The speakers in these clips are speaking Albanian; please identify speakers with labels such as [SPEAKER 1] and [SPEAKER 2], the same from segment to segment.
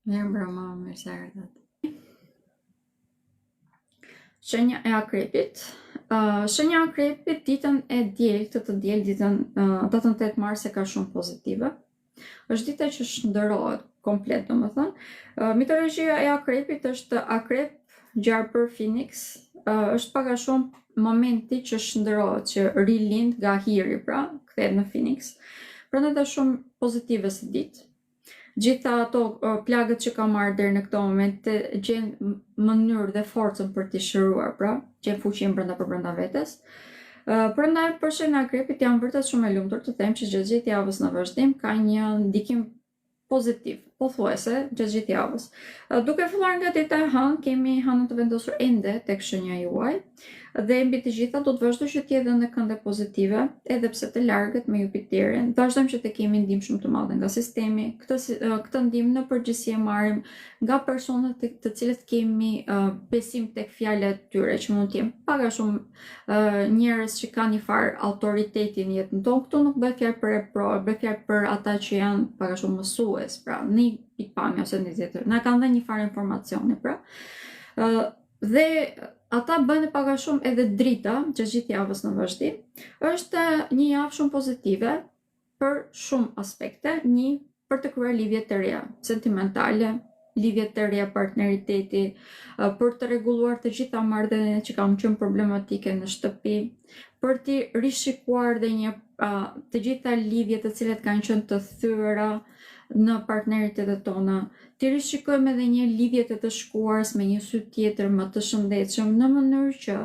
[SPEAKER 1] Mirë mbrëma, mirë se erdhët. Shenja e akrepit. Shenja e akrepit ditën e diel, këtë diel, ditën 18 mars e ka shumë pozitive. Është dita që shndërrohet komplet, domethënë. Mitologjia e akrepit është akrep gjarpër Phoenix. Është pak a shumë momenti që shndërrohet, që rilind nga hiri, pra, kthehet në Phoenix. Prandaj është shumë pozitive së ditë. Gjitha ato plagët që ka marrë deri në këtë moment gjenë mënyrë dhe forcën për t'i shëruar, pra, gjenë fuqinë brenda vetes. Prandaj për shenjën e akrepit jam vërtet shumë e lumtur të them që gjatë gjithë javës në vazhdim ka një ndikim pozitiv, pothuajse gjatë gjithë javës. Duke filluar nga dita e hënë, kemi hënën të vendosur ende tek shenja juaj, dhe mbi të gjitha do të vazhdoj që t'jë në kënde pozitive, edhe pse të largët me Jupiterin. Vazhdojmë që të kemi ndihmë shumë të madhe nga sistemi. Këtë ndihmë në përgjithësi e marrim nga personat të cilët kemi besim tek fjalët e tyre, që mund të jenë pak a shumë njerëz që kanë një farë autoriteti në jetën tonë. Këtu nuk bëhet fjalë për repro, bëhet fjalë për ata që janë pak a shumë mësues, pra, në pikpamje ose në tjetër. Na kanë dhënë një farë informacioni, pra. Dhe ata bëjnë pak a shumë edhe drita gjatë gjithë javës në vazhdim. Është një javë shumë pozitive për shumë aspekte, një për të kryer lidhje të reja sentimentale, lidhje të reja partneriteti, për të rregulluar të gjitha marrëdhëniet që kanë qenë problematike në shtëpi, për të rishikuar dhe të gjitha lidhjet të cilat kanë qenë të thyera në partneritetet tona, të rishikojmë edhe një lidhje të shkuars me një sy tjetër më të shëndetshëm, në mënyrë që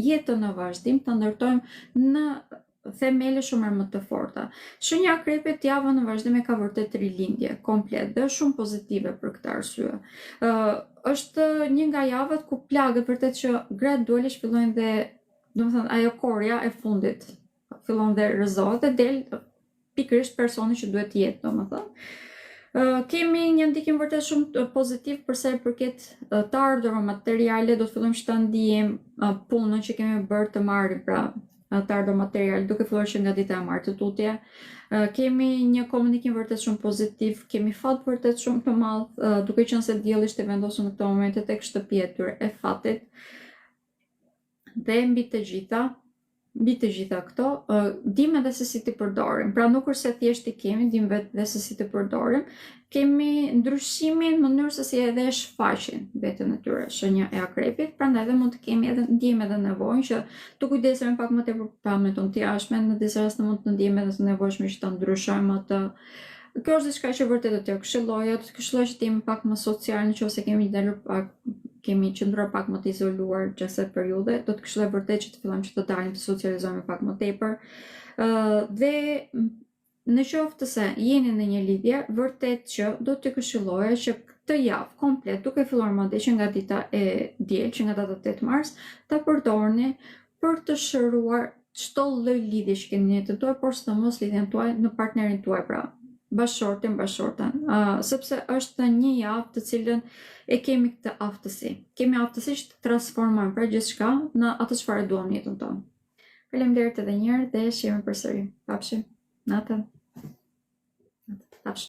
[SPEAKER 1] jetën në vazhdim të ndërtojmë në themele shumë më të forta. Shenja e akrepit javën në vazhdim e ka vërtet rilindje komplet dhe është shumë pozitive për këtë arsye. Është një nga javët ku plagët vërtet që gradualisht fillojnë dhe, domethënë, ajo korja e fundit fillon dhe rrëzohet dhe del pikërisht personi që duhet të jetë, domethënë. Kemi një ndikim vërtet shumë pozitiv përsa i përket të ardhurave materiale, do të fillojmë që ta ndijmë punën që kemi bërë të marrim, pra, të ardhur materiale, duke filluar që nga dita e martë të tutje. Kemi një komunikim vërtet shumë pozitiv, kemi fat vërtet shumë të madh, duke qenë se dielli ishte vendosur në këtë moment tek shtëpia e tyre e fatit. Dhe mbi të gjitha këto, dim edhe se si t'i përdorim. Pra nuk është se thjesht i kemi, dim vetë se si t'i përdorim. Kemi ndryshimin në mënyrë se si edhe e shfaqin veten e tyre, shenja e akrepit, prandaj edhe mund të kemi edhe ndjejmë edhe nevojën që të kujdesemi pak më tepër për pamjen tonë të jashtme, në disa raste mund të ndjejmë edhe të nevojshme që ta ndryshojmë atë. Kjo është diçka që vërtet do t'ju këshilloja, të këshilloj që të jemi pak më social, nëse kemi dalur pak, kemi qëndruar pak më të izoluar gjatë kësaj periudhe, do të këshilloj vërtet që të fillojmë që të dalim të socializohemi pak më tepër. Dhe në qoftë se jeni në një lidhje, vërtet që do të këshilloja që këtë javë komplet, duke filluar madje që nga dita e diel, që nga data 8 mars, ta përdorni për të shëruar çdo lloj lidhje që keni në jetën tuaj, por sidomos lidhjen tuaj në partnerin tuaj, pra, bashkëshortin, sepse është një javë të cilën e kemi këtë aftësi. Kemi aftësi që të transformojmë pra gjithçka në atë çfarë duam në jetën tonë. Faleminderit edhe një herë dhe shihemi përsëri. Pafshim. Natën.